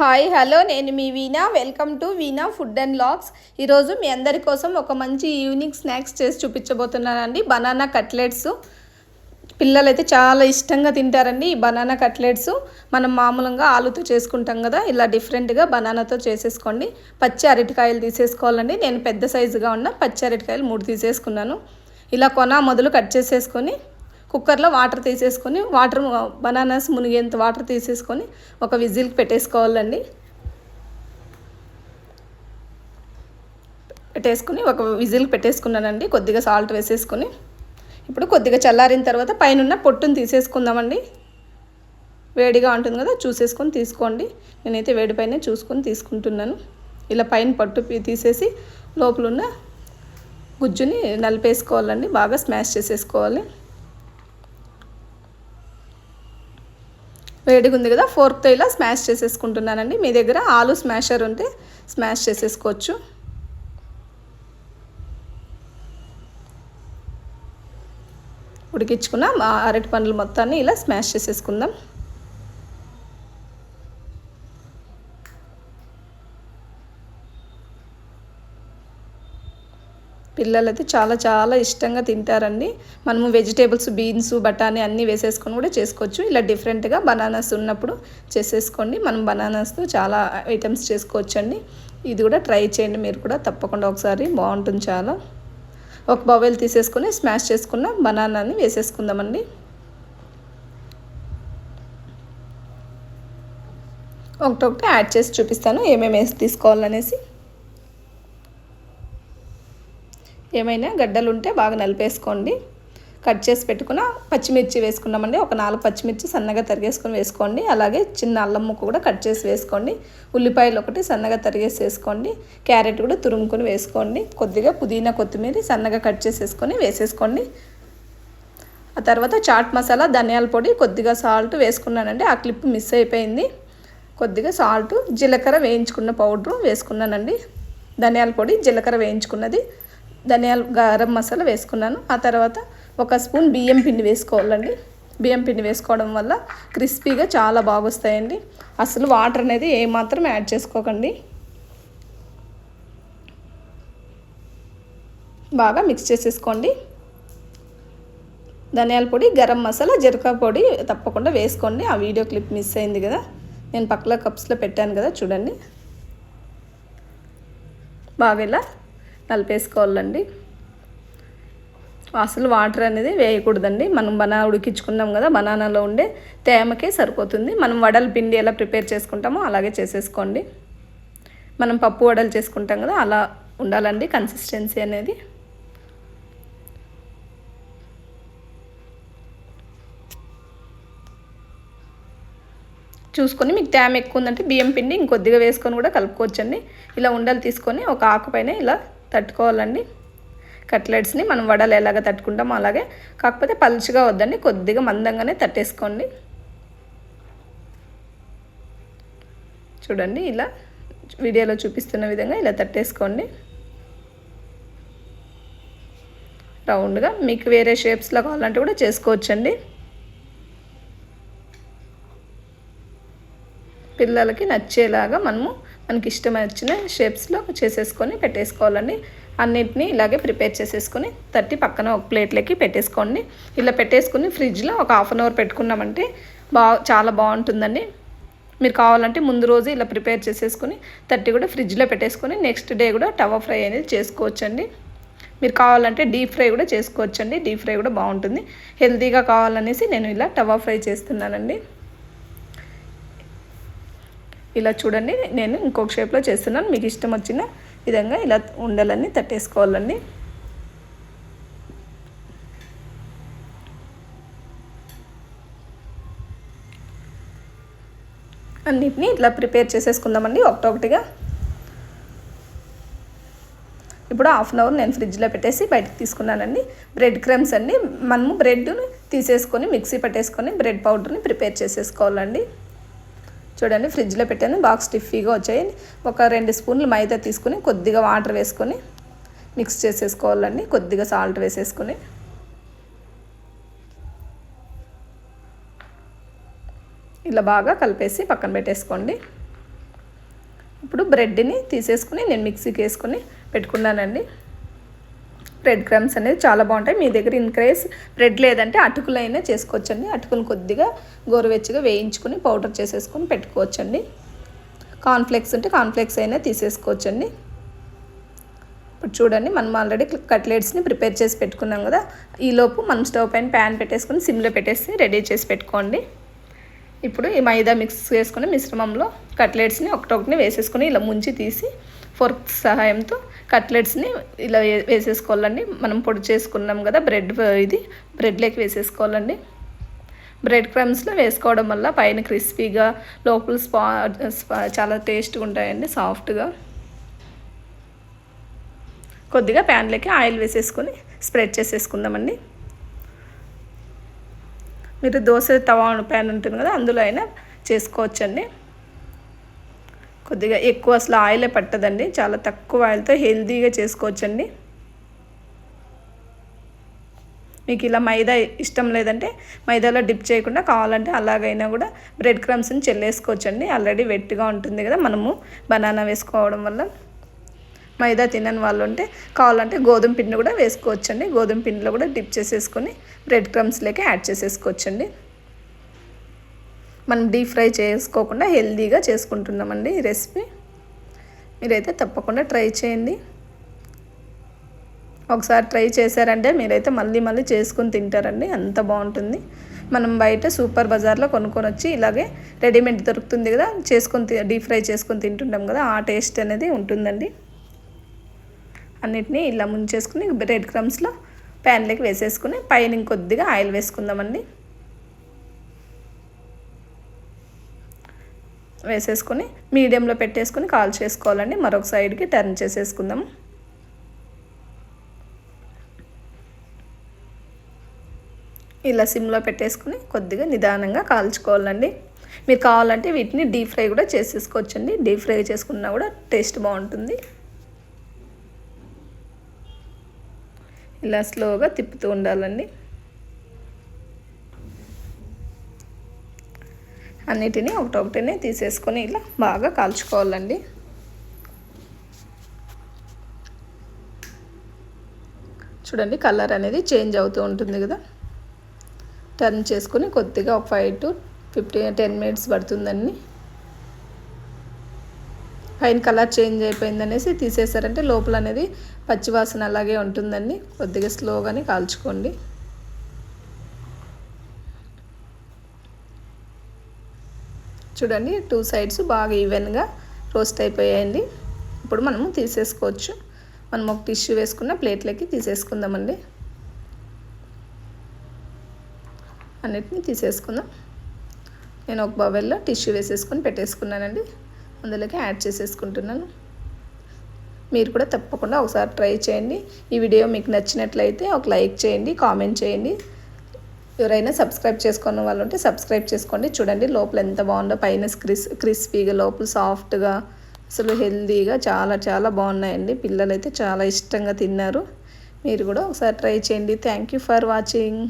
Hi hello నేను మీ Veena. Welcome to Veena food and vlogs. ఈరోజు మీ అందరి కోసం ఒక మంచి ఈవినింగ్ స్నాక్స్ చేసి చూపించబోతున్నానండి. Banana cutlets. పిల్లలైతే చాలా ఇష్టంగా తింటారండి ఈ బనానా కట్లెట్స్. మనం మామూలుగా ఆలుతో చేసుకుంటాం కదా, ఇలా డిఫరెంట్గా బనానాతో చేసేసుకోండి. పచ్చి అరటికాయలు తీసేసుకోవాలండి. నేను పెద్ద సైజుగా ఉన్న పచ్చి అరటికాయలు 3 తీసేసుకున్నాను. ఇలా మొదలు కట్ చేసేసుకొని కుక్కర్లో వాటర్ తీసేసుకొని బనానాస్ మునిగేంత వాటర్ తీసేసుకొని ఒక విజిల్కి పెట్టేసుకోవాలండి. ఒక విజిల్కి పెట్టేసుకున్నానండి. కొద్దిగా సాల్ట్ వేసేసుకొని ఇప్పుడు కొద్దిగా చల్లారిన తర్వాత పైన పొట్టును తీసేసుకుందామండి. వేడిగా ఉంటుంది కదా, చూసేసుకొని తీసుకోండి. నేనైతే వేడిపైనే చూసుకొని తీసుకుంటున్నాను. ఇలా పైన పట్టు తీసేసి లోపల ఉన్న గుజ్జుని నలిపేసుకోవాలండి. బాగా స్మాష్ చేసేసుకోవాలి. వేడిగా ఉంది కదా, ఫోర్క్తో ఇలా స్మాష్ చేసేసుకుంటున్నానండి. మీ దగ్గర ఆలు స్మాషర్ ఉంటే స్మాష్ చేసేసుకోవచ్చు. ఉడికించుకున్న అరటి పండ్లు మొత్తాన్ని ఇలా స్మాష్ చేసేసుకుందాం. పిల్లలైతే చాలా చాలా ఇష్టంగా తింటారండి. మనము వెజిటేబుల్స్, బీన్స్, బఠానీ అన్నీ వేసేసుకొని కూడా చేసుకోవచ్చు. ఇలా డిఫరెంట్గా బనానాస్ ఉన్నప్పుడు చేసేసుకోండి. మనం బనానాస్తో చాలా ఐటమ్స్ చేసుకోవచ్చండి. ఇది కూడా ట్రై చేయండి మీరు కూడా తప్పకుండా ఒకసారి, బాగుంటుంది చాలా. ఒక బౌల్ తీసేసుకొని స్మాష్ చేసుకున్న బనానాని వేసేసుకుందామండి. ఒకటొకటి యాడ్ చేసి చూపిస్తాను ఏమేమి వేసి తీసుకోవాలనేసి. ఏమైనా గడ్డలు ఉంటే బాగా నలిపేసుకోండి. కట్ చేసి పెట్టుకున్న పచ్చిమిర్చి వేసుకున్నామండి. ఒక 4 పచ్చిమిర్చి సన్నగా తరిగేసుకొని వేసుకోండి. అలాగే చిన్న అల్లం ముక్క కూడా కట్ చేసి వేసుకోండి. ఉల్లిపాయలు ఒకటి సన్నగా తరిగేసి వేసుకోండి. క్యారెట్ కూడా తురుముకొని వేసుకోండి. కొద్దిగా పుదీనా, కొత్తిమీర సన్నగా కట్ చేసేసుకొని వేసేసుకోండి. ఆ తర్వాత చాట్ మసాలా, ధనియాల పొడి, కొద్దిగా సాల్ట్ వేసుకున్నానండి. ఆ క్లిప్ మిస్ అయిపోయింది. కొద్దిగా సాల్ట్, జీలకర్ర వేయించుకున్న పౌడరు వేసుకున్నానండి. ధనియాల పొడి, జీలకర్ర వేయించుకున్నది, గరం మసాలా వేసుకున్నాను. ఆ తర్వాత 1 స్పూన్ బియ్యం పిండి వేసుకోవాలండి. బియ్యం పిండి వేసుకోవడం వల్ల క్రిస్పీగా చాలా బాగా వస్తాయండి. అసలు వాటర్ అనేది ఏమాత్రం యాడ్ చేసుకోకండి. బాగా మిక్స్ చేసేసుకోండి. ధనియాల పొడి, గరం మసాలా, జీలకర్ర పొడి తప్పకుండా వేసుకోండి. ఆ వీడియో క్లిప్ మిస్ అయింది కదా, నేను పక్కల కప్స్లో పెట్టాను కదా, చూడండి. బాగా ఇలా కలిపేసుకోవాలండి. అసలు వాటర్ అనేది వేయకూడదండి. మనం ఉడికించుకున్నాం కదా, బనానాలో ఉండే తేమకే సరిపోతుంది. మనం వడల పిండి ఎలా ప్రిపేర్ చేసుకుంటామో అలాగే చేసేసుకోండి. మనం పప్పు వడలు చేసుకుంటాం కదా, అలా ఉండాలండి కన్సిస్టెన్సీ అనేది. చూసుకొని మీకు తేమ ఎక్కువ ఉందంటే బియ్యం పిండి ఇంకొద్దిగా వేసుకొని కూడా కలుపుకోవచ్చండి. ఇలా ఉండలు తీసుకొని ఒక ఆకుపైన ఇలా తట్టుకోవాలండి. కట్లెట్స్ని మనం వడలు ఎలాగ తట్టుకుంటామో అలాగే, కాకపోతే పలుచగా వద్దండి, కొద్దిగా మందంగానే తట్టేసుకోండి. చూడండి, ఇలా వీడియోలో చూపిస్తున్న విధంగా ఇలా తట్టేసుకోండి రౌండ్గా. మీకు వేరే షేప్స్లో కావాలంటే కూడా చేసుకోవచ్చండి. పిల్లలకి నచ్చేలాగా మనకి ఇష్టం వచ్చిన షేప్స్లో చేసేసుకొని పెట్టేసుకోవాలండి. అన్నిటినీ ఇలాగే ప్రిపేర్ చేసేసుకొని తట్టి పక్కన ఒక ప్లేట్లోకి పెట్టేసుకోండి. ఇలా పెట్టేసుకుని ఫ్రిడ్జ్లో ఒక 1/2 అవర్ పెట్టుకున్నామంటే చాలా బాగుంటుందండి. మీరు కావాలంటే ముందు రోజు ఇలా ప్రిపేర్ చేసేసుకొని తట్టి కూడా ఫ్రిడ్జ్లో పెట్టేసుకొని నెక్స్ట్ డే కూడా తవా ఫ్రై అనేది చేసుకోవచ్చండి. మీరు కావాలంటే డీప్ ఫ్రై కూడా చేసుకోవచ్చండి. డీప్ ఫ్రై కూడా బాగుంటుంది. హెల్తీగా కావాలనేసి నేను ఇలా తవా ఫ్రై చేస్తున్నానండి. ఇలా చూడండి, నేను ఇంకొక షేప్లో చేస్తున్నాను. మీకు ఇష్టం వచ్చిన విధంగా ఇలా ఉండలన్నీ తట్టేసుకోవాలండి. అన్నిటినీ ఇట్లా ప్రిపేర్ చేసేసుకుందామండి ఒకటొకటిగా. ఇప్పుడు 1/2 అవర్ నేను ఫ్రిడ్జ్లో పెట్టేసి బయటకు తీసుకున్నానండి. బ్రెడ్ క్రమ్స్ అండి. మనము బ్రెడ్ని తీసేసుకొని మిక్సీ పట్టేసుకొని బ్రెడ్ పౌడర్ని ప్రిపేర్ చేసేసుకోవాలండి. చూడండి, ఫ్రిడ్జ్లో పెట్టాను, బాగా స్టిఫీగా వచ్చాయి. ఒక 2 స్పూన్లు మైదా తీసుకుని కొద్దిగా వాటర్ వేసుకొని మిక్స్ చేసేసుకోవాలండి. కొద్దిగా సాల్ట్ వేసేసుకొని ఇలా బాగా కలిపేసి పక్కన పెట్టేసుకోండి. ఇప్పుడు బ్రెడ్ని తీసేసుకుని నేను మిక్సీకి వేసుకొని పెట్టుకున్నానండి. బ్రెడ్ క్రమ్స్ అనేది చాలా బాగుంటాయి. మీ దగ్గర ఇన్ కేస్ బ్రెడ్ లేదంటే అటుకులైనా చేసుకోవచ్చండి. అటుకులు కొద్దిగా గోరువెచ్చగా వేయించుకొని పౌడర్ చేసేసుకొని పెట్టుకోవచ్చండి. కార్న్ఫ్లేక్స్ ఉంటే కార్న్ఫ్లేక్స్ అయినా తీసేసుకోవచ్చండి. ఇప్పుడు చూడండి, మనం ఆల్రెడీ కట్లెట్స్ని ప్రిపేర్ చేసి పెట్టుకున్నాం కదా. ఈలోపు మనం స్టవ్ పైన ప్యాన్ పెట్టేసుకొని సిమ్లో పెట్టేసి రెడీ చేసి పెట్టుకోండి. ఇప్పుడు ఈ మైదా మిక్స్ చేసుకుని మిశ్రమంలో కట్లెట్స్ని ఒకటొకటిని వేసేసుకొని ఇలా ముంచి తీసి ఫోర్క్ సహాయంతో కట్లెట్స్ని ఇలా వేసేసుకోవాలండి. మనం పొడి చేసుకున్నాం కదా బ్రెడ్లోకి వేసేసుకోవాలండి. బ్రెడ్ క్రమ్స్లో వేసుకోవడం వల్ల పైన క్రిస్పీగా లోపల చాలా టేస్ట్గా ఉంటాయండి, సాఫ్ట్గా. కొద్దిగా ప్యాన్లోకి ఆయిల్ వేసేసుకొని స్ప్రెడ్ చేసేసుకుందామండి. మీరు దోశ తవా ప్యాన్ ఉంటుంది కదా, అందులో అయినా చేసుకోవచ్చండి. కొద్దిగా ఎక్కువ అసలు ఆయిలే పట్టదండి, చాలా తక్కువ ఆయిల్తో హెల్తీగా చేసుకోవచ్చండి. మీకు ఇలా మైదా ఇష్టం లేదంటే మైదాలో డిప్ చేయకుండా కావాలంటే అలాగైనా కూడా బ్రెడ్ క్రమ్స్ని చెల్లేసుకోవచ్చండి. ఆల్రెడీ వెట్గా ఉంటుంది కదా, మనము బనానా వేసుకోవడం వల్ల. మైదా తినని వాళ్ళు ఉంటే కావాలంటే గోధుమ పిండి కూడా వేసుకోవచ్చండి. గోధుమ పిండిలో కూడా డిప్ చేసేసుకొని బ్రెడ్ క్రమ్స్లోకి యాడ్ చేసేసుకోవచ్చండి. మనం డీప్ ఫ్రై చేసుకోకుండా హెల్తీగా చేసుకుంటున్నామండి ఈ రెసిపీ. మీరైతే తప్పకుండా ట్రై చేయండి. ఒకసారి ట్రై చేశారంటే మీరైతే మళ్ళీ చేసుకుని తింటారండి, అంత బాగుంటుంది. మనం బయట సూపర్ బజార్లో కొనుక్కొని వచ్చి ఇలాగే రెడీమేడ్ దొరుకుతుంది కదా, డీప్ ఫ్రై చేసుకొని తింటుంటాం కదా, ఆ టేస్ట్ అనేది ఉంటుందండి. అన్నిటినీ ఇలా ముంచేసుకుని బ్రెడ్ క్రమ్స్లో ప్యాన్లోకి వేసేసుకుని పైన ఇంకొద్దిగా ఆయిల్ వేసుకుందామండి. వేసేసుకొని మీడియంలో పెట్టేసుకొని కాల్ చేసుకోవాలండి. మరొక సైడ్కి టర్న్ చేసేసుకుందాము. ఇలా సిమ్లో పెట్టేసుకుని కొద్దిగా నిదానంగా కాల్చుకోవాలండి. మీరు కావాలంటే వీటిని డీప్ ఫ్రై కూడా చేసేసుకోవచ్చండి. డీప్ ఫ్రై చేసుకున్నా కూడా టేస్ట్ బాగుంటుంది. ఇలా స్లోగా తిప్పుతూ ఉండాలండి. అన్నిటినీ ఒకటొకటినే తీసేసుకొని ఇలా బాగా కాల్చుకోవాలండి. చూడండి, కలర్ అనేది చేంజ్ అవుతూ ఉంటుంది కదా. టర్న్ చేసుకొని కొద్దిగా ఒక 5 to 10 minutes పడుతుందండి. పైన కలర్ చేంజ్ అయిపోయిందనేసి తీసేసారంటే లోపల అనేది పచ్చివాసన అలాగే ఉంటుందండి. కొద్దిగా స్లోగానే కాల్చుకోండి. చూడండి, 2 sides బాగా ఈవెన్గా రోస్ట్ అయిపోయాయండి. ఇప్పుడు మనము తీసేసుకోవచ్చు. మనం ఒక టిష్యూ వేసుకున్న ప్లేట్లోకి తీసేసుకుందామండి. అన్నిటినీ తీసేసుకుందాం. నేను ఒక బౌల్లో టిష్యూ వేసేసుకొని పెట్టేసుకున్నానండి. అందులోకి యాడ్ చేసేసుకుంటున్నాను. మీరు కూడా తప్పకుండా ఒకసారి ట్రై చేయండి. ఈ వీడియో మీకు నచ్చినట్లయితే ఒక లైక్ చేయండి, కామెంట్ చేయండి. ఎవరైనా సబ్స్క్రైబ్ చేసుకున్న వాళ్ళు ఉంటే సబ్స్క్రైబ్ చేసుకోండి. చూడండి లోపల ఎంత బాగుందో, పైన క్రిస్పీగా లోపల సాఫ్ట్గా, అసలు హెల్తీగా చాలా బాగున్నాయండి. పిల్లలు అయితే చాలా ఇష్టంగా తిన్నారు. మీరు కూడా ఒకసారి ట్రై చేయండి. Thank you for watching.